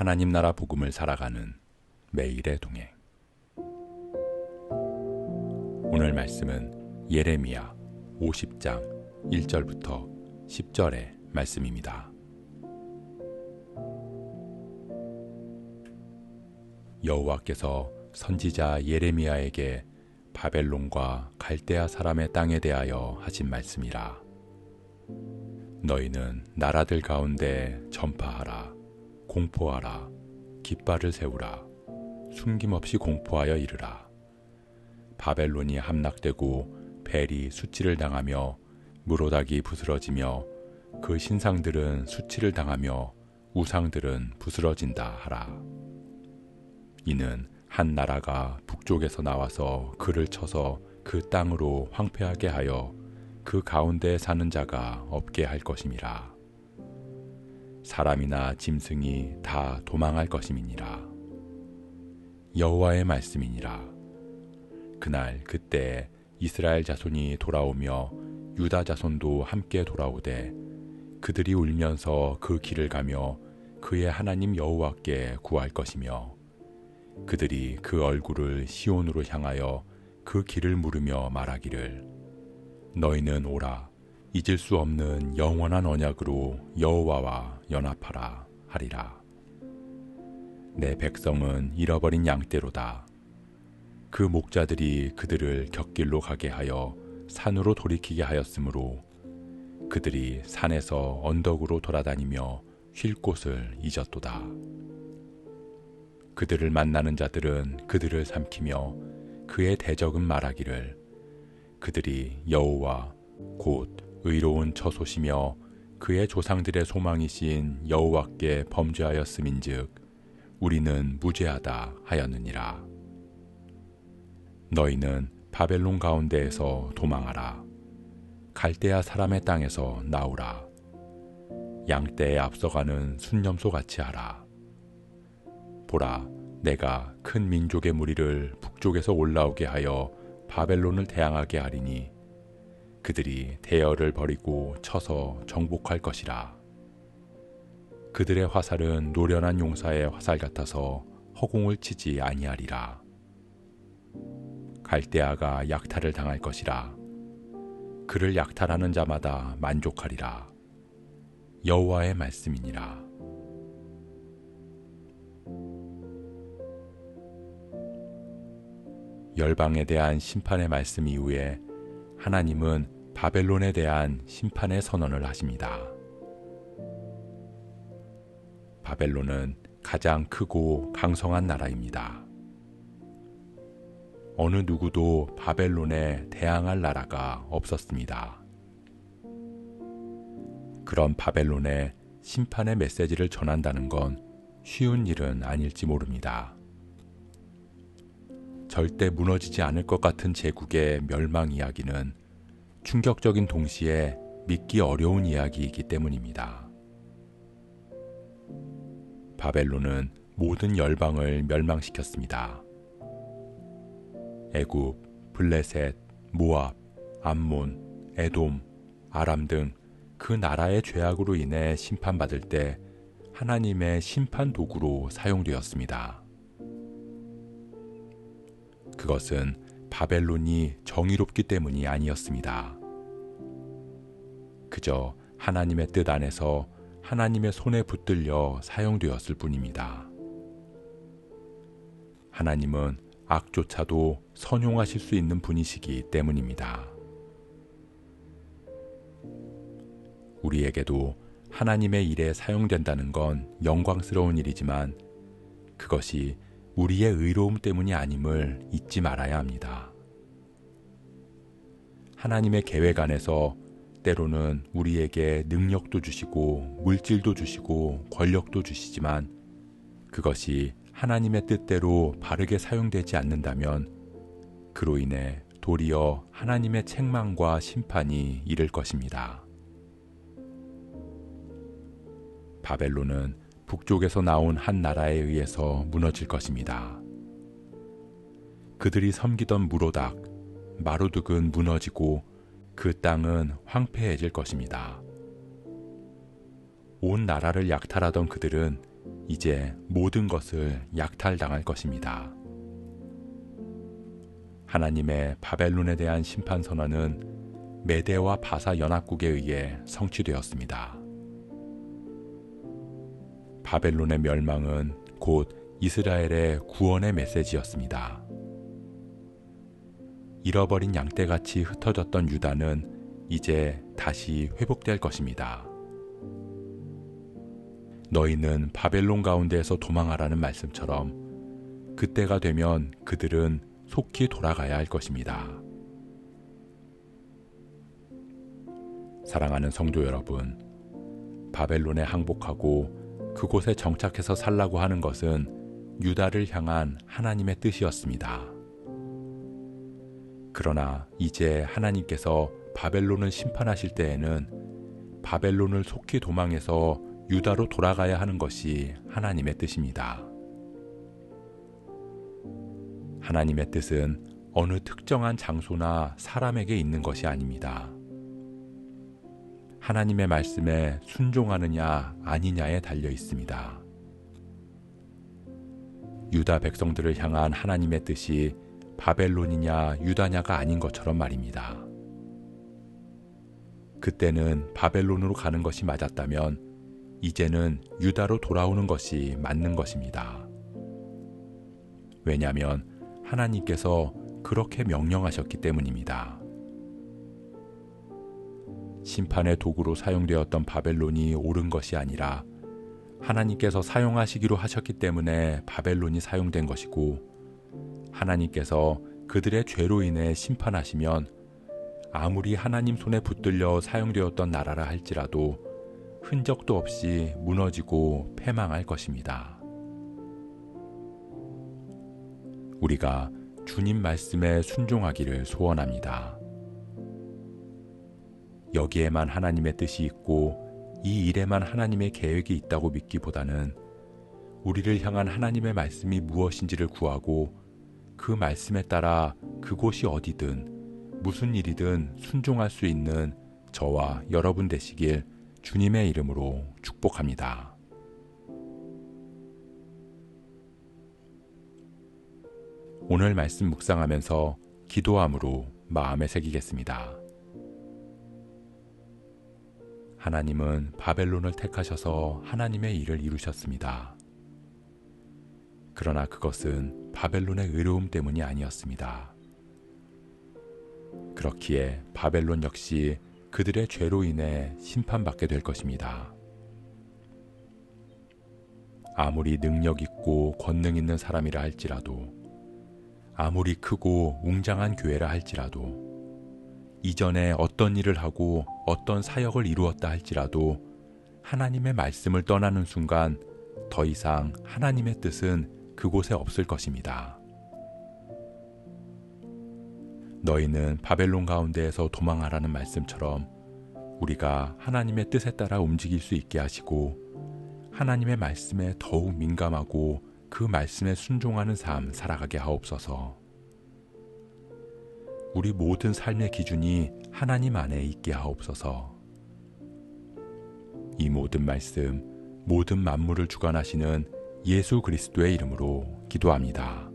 하나님 나라 복음을 살아가는 매일의 동행. 오늘 말씀은 예레미야 50장 1절부터 10절의 말씀입니다. 여호와께서 선지자 예레미야에게 바벨론과 갈대아 사람의 땅에 대하여 하신 말씀이라. 너희는 나라들 가운데 전파하라, 공포하라, 깃발을 세우라, 숨김없이 공포하여 이르라. 바벨론이 함락되고 벨이 수치를 당하며 무로닥이 부스러지며 그 신상들은 수치를 당하며 우상들은 부스러진다 하라. 이는 한 나라가 북쪽에서 나와서 그를 쳐서 그 땅으로 황폐하게 하여 그 가운데에 사는 자가 없게 할 것임이라. 사람이나 짐승이 다 도망할 것임이니라. 여호와의 말씀이니라. 그날 그때 이스라엘 자손이 돌아오며 유다 자손도 함께 돌아오되 그들이 울면서 그 길을 가며 그의 하나님 여호와께 구할 것이며 그들이 그 얼굴을 시온으로 향하여 그 길을 물으며 말하기를 너희는 오라 잊을 수 없는 영원한 언약으로 여호와와 연합하라 하리라. 내 백성은 잃어버린 양떼로다. 그 목자들이 그들을 곁길로 가게 하여 산으로 돌이키게 하였으므로 그들이 산에서 언덕으로 돌아다니며 쉴 곳을 잊었도다. 그들을 만나는 자들은 그들을 삼키며 그의 대적은 말하기를 그들이 여호와 곧 의로운 처소시며 그의 조상들의 소망이신 여호와께 범죄하였음인즉 우리는 무죄하다 하였느니라. 너희는 바벨론 가운데에서 도망하라. 갈대아 사람의 땅에서 나오라. 양떼에 앞서가는 순념소 같이 하라. 보라, 내가 큰 민족의 무리를 북쪽에서 올라오게 하여 바벨론을 대항하게 하리니 그들이 대열을 버리고 쳐서 정복할 것이라. 그들의 화살은 노련한 용사의 화살 같아서 허공을 치지 아니하리라. 갈대아가 약탈을 당할 것이라. 그를 약탈하는 자마다 만족하리라. 여호와의 말씀이니라. 열방에 대한 심판의 말씀 이후에 하나님은 바벨론에 대한 심판의 선언을 하십니다. 바벨론은 가장 크고 강성한 나라입니다. 어느 누구도 바벨론에 대항할 나라가 없었습니다. 그런 바벨론에 심판의 메시지를 전한다는 건 쉬운 일은 아닐지 모릅니다. 절대 무너지지 않을 것 같은 제국의 멸망 이야기는 충격적인 동시에 믿기 어려운 이야기이기 때문입니다. 바벨론은 모든 열방을 멸망시켰습니다. 애굽, 블레셋, 모압, 암몬, 에돔, 아람 등 그 나라의 죄악으로 인해 심판받을 때 하나님의 심판 도구로 사용되었습니다. 그것은 바벨론이 정의롭기 때문이 아니었습니다. 그저 하나님의 뜻 안에서 하나님의 손에 붙들려 사용되었을 뿐입니다. 하나님은 악조차도 선용하실 수 있는 분이시기 때문입니다. 우리에게도 하나님의 일에 사용된다는 건 영광스러운 일이지만 그것이 우리의 의로움 때문이 아님을 잊지 말아야 합니다. 하나님의 계획 안에서 때로는 우리에게 능력도 주시고 물질도 주시고 권력도 주시지만 그것이 하나님의 뜻대로 바르게 사용되지 않는다면 그로 인해 도리어 하나님의 책망과 심판이 이를 것입니다. 바벨론은 북쪽에서 나온 한 나라에 의해서 무너질 것입니다. 그들이 섬기던 무로닥, 마루둑은 무너지고 그 땅은 황폐해질 것입니다. 온 나라를 약탈하던 그들은 이제 모든 것을 약탈당할 것입니다. 하나님의 바벨론에 대한 심판 선언은 메대와 바사 연합국에 의해 성취되었습니다. 바벨론의 멸망은 곧 이스라엘의 구원의 메시지였습니다. 잃어버린 양떼같이 흩어졌던 유다는 이제 다시 회복될 것입니다. 너희는 바벨론 가운데에서 도망하라는 말씀처럼 그때가 되면 그들은 속히 돌아가야 할 것입니다. 사랑하는 성도 여러분, 바벨론에 항복하고 그곳에 정착해서 살라고 하는 것은 유다를 향한 하나님의 뜻이었습니다. 그러나 이제 하나님께서 바벨론을 심판하실 때에는 바벨론을 속히 도망해서 유다로 돌아가야 하는 것이 하나님의 뜻입니다. 하나님의 뜻은 어느 특정한 장소나 사람에게 있는 것이 아닙니다. 하나님의 말씀에 순종하느냐 아니냐에 달려 있습니다. 유다 백성들을 향한 하나님의 뜻이 바벨론이냐 유다냐가 아닌 것처럼 말입니다. 그때는 바벨론으로 가는 것이 맞았다면 이제는 유다로 돌아오는 것이 맞는 것입니다. 왜냐하면 하나님께서 그렇게 명령하셨기 때문입니다. 심판의 도구로 사용되었던 바벨론이 옳은 것이 아니라 하나님께서 사용하시기로 하셨기 때문에 바벨론이 사용된 것이고, 하나님께서 그들의 죄로 인해 심판하시면 아무리 하나님 손에 붙들려 사용되었던 나라라 할지라도 흔적도 없이 무너지고 패망할 것입니다. 우리가 주님 말씀에 순종하기를 소원합니다. 여기에만 하나님의 뜻이 있고 이 일에만 하나님의 계획이 있다고 믿기보다는 우리를 향한 하나님의 말씀이 무엇인지를 구하고 그 말씀에 따라 그곳이 어디든 무슨 일이든 순종할 수 있는 저와 여러분 되시길 주님의 이름으로 축복합니다. 오늘 말씀 묵상하면서 기도함으로 마음에 새기겠습니다. 하나님은 바벨론을 택하셔서 하나님의 일을 이루셨습니다. 그러나 그것은 바벨론의 의로움 때문이 아니었습니다. 그렇기에 바벨론 역시 그들의 죄로 인해 심판받게 될 것입니다. 아무리 능력 있고 권능 있는 사람이라 할지라도, 아무리 크고 웅장한 교회라 할지라도, 이전에 어떤 일을 하고 어떤 사역을 이루었다 할지라도 하나님의 말씀을 떠나는 순간 더 이상 하나님의 뜻은 그곳에 없을 것입니다. 너희는 바벨론 가운데에서 도망하라는 말씀처럼 우리가 하나님의 뜻에 따라 움직일 수 있게 하시고 하나님의 말씀에 더욱 민감하고 그 말씀에 순종하는 삶 살아가게 하옵소서. 우리 모든 삶의 기준이 하나님 안에 있게 하옵소서. 이 모든 말씀, 모든 만물을 주관하시는 예수 그리스도의 이름으로 기도합니다.